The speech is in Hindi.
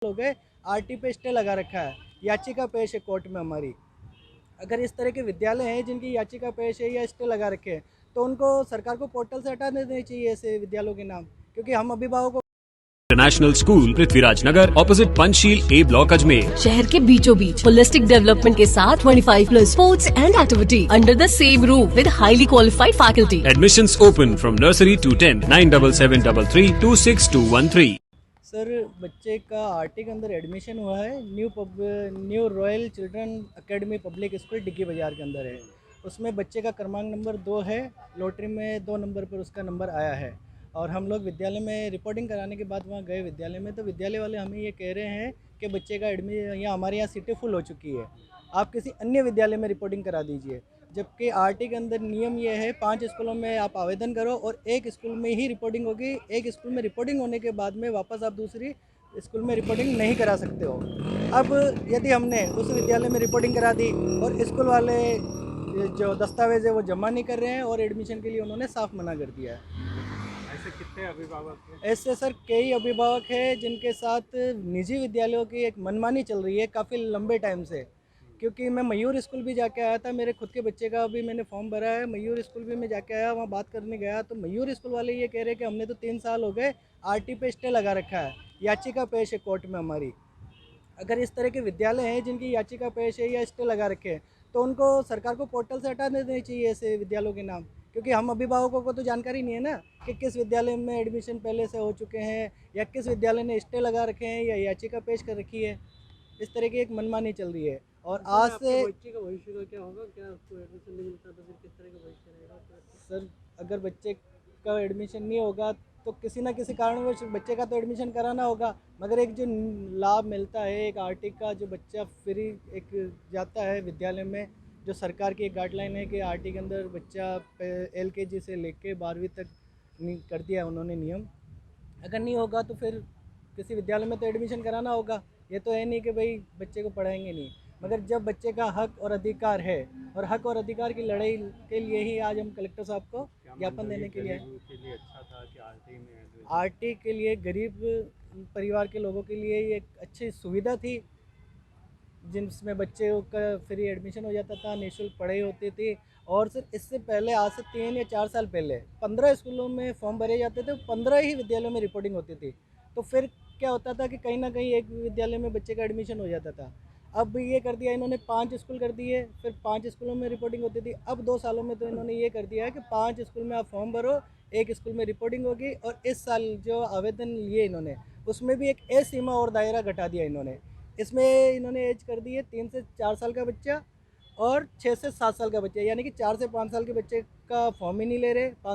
हो गए आरटी पे स्टे लगा रखा है, याचिका पेश है कोर्ट में हमारी। अगर इस तरह के विद्यालय हैं जिनकी याचिका पेश है या स्टे लगा रखे हैं तो उनको सरकार को पोर्टल से हटा देने चाहिए ऐसे विद्यालयों के नाम, क्योंकि हम अभिभावकों इंटरनेशनल स्कूल पृथ्वीराज नगर ऑपोजिट पंचशील ए ब्लॉक अजमेर। शहर के बीचों बीच होलिस्टिक डेवलपमेंट के साथ 25+ sports and activity under the same roof with highly qualified faculty. Admissions open from nursery to 10 97733 26213। Sir बच्चे का आरटी के अंदर एडमिशन हुआ है, new royal children academy public school डिग्गी बाज़ार के अंदर है। उसमें बच्चे का क्रमांक नंबर 2 है, लॉटरी में 2 नंबर पर उसका नंबर आया है। और हम लोग विद्यालय में रिपोर्टिंग कराने के बाद वहाँ गए विद्यालय में, तो विद्यालय वाले हमें ये कह रहे हैं कि बच्चे का यहाँ हमारे यहाँ सीटें फुल हो चुकी है, आप किसी अन्य विद्यालय में रिपोर्टिंग करा दीजिए। जबकि आरटी के अंदर नियम ये है 5 स्कूलों में आप आवेदन करो और एक स्कूल में ही रिपोर्टिंग होगी। एक स्कूल में रिपोर्टिंग होने के बाद में वापस आप दूसरी स्कूल में रिपोर्टिंग नहीं करा सकते हो। अब यदि हमने उस विद्यालय में रिपोर्टिंग करा दी और स्कूल वाले जो दस्तावेज है वो जमा नहीं कर रहे हैं और एडमिशन के लिए उन्होंने साफ मना कर दिया है। ऐसे कितने अभिभावक हैं? ऐसे सर कई अभिभावक हैं जिनके साथ निजी विद्यालयों की एक मनमानी चल रही है काफ़ी लंबे टाइम से। क्योंकि मैं मयूर स्कूल भी जाके आया था, मेरे खुद के बच्चे का भी मैंने फॉर्म भरा है, मयूर स्कूल भी मैं जाके आया, वहाँ बात करने गया तो मयूर स्कूल वाले ये कह रहे हैं कि हमने तो 3 साल हो गए आरटी पे स्टे लगा रखा है, याचिका पेश है कोर्ट में हमारी। अगर इस तरह के विद्यालय हैं जिनकी याचिका पेश है या स्टे लगा रखे हैं तो उनको सरकार को पोर्टल से हटा देने चाहिए ऐसे विद्यालयों के नाम, क्योंकि हम अभिभावकों को तो जानकारी नहीं है ना कि किस विद्यालय में एडमिशन पहले से हो चुके हैं या किस विद्यालय ने स्टे लगा रखे हैं या याचिका पेश कर रखी है। इस तरह की एक मनमानी चल रही है और आज से बच्चे का भविष्य का क्या होगा? क्या उसको एडमिशन नहीं मिलता तो फिर किस तरह का भविष्य रहेगा? सर अगर बच्चे का एडमिशन नहीं होगा तो किसी ना किसी कारणवश बच्चे का तो एडमिशन कराना होगा, मगर एक जो लाभ मिलता है एक आरटी का, जो बच्चा फ्री एक जाता है विद्यालय में, जो सरकार की एक गाइडलाइन है कि आरटी के अंदर बच्चा LKG से लेके 12वीं तक कर दिया उन्होंने नियम। अगर नहीं होगा तो फिर किसी विद्यालय में तो एडमिशन कराना होगा। ये तो है नहीं कि भाई बच्चे को पढ़ाएंगे नहीं, मगर जब बच्चे का हक और अधिकार है और हक और अधिकार की लड़ाई के लिए ही आज हम कलेक्टर साहब को ज्ञापन देने के लिए अच्छा था कि आरटी में आरटी के लिए गरीब परिवार के लोगों के लिए ये एक अच्छी सुविधा थी जिसमें बच्चों का फ्री एडमिशन हो जाता था, निःशुल्क पढ़ाई होती थी। और सिर्फ इससे पहले आज से 3 या 4 साल पहले 15 स्कूलों में फॉर्म भरे जाते थे, 15 ही विद्यालयों में रिपोर्टिंग होती थी। तो फिर क्या होता था कि कहीं ना कहीं एक विद्यालय में बच्चे का एडमिशन हो जाता था। अब ये कर दिया इन्होंने 5 स्कूल कर दिए, फिर 5 स्कूलों में रिपोर्टिंग होती थी। अब 2 सालों में तो इन्होंने ये कर दिया है कि 5 स्कूल में आप फॉर्म भरो, एक स्कूल में रिपोर्टिंग होगी। और इस साल जो आवेदन लिए इन्होंने उसमें भी एक एज सीमा और दायरा घटा दिया इन्होंने। इसमें इन्होंने एज कर दी है 3 से 4 साल का बच्चा और 6 से 7 साल का बच्चा, यानी कि 4 से 5 साल के बच्चे का फॉर्म ही नहीं ले रहे।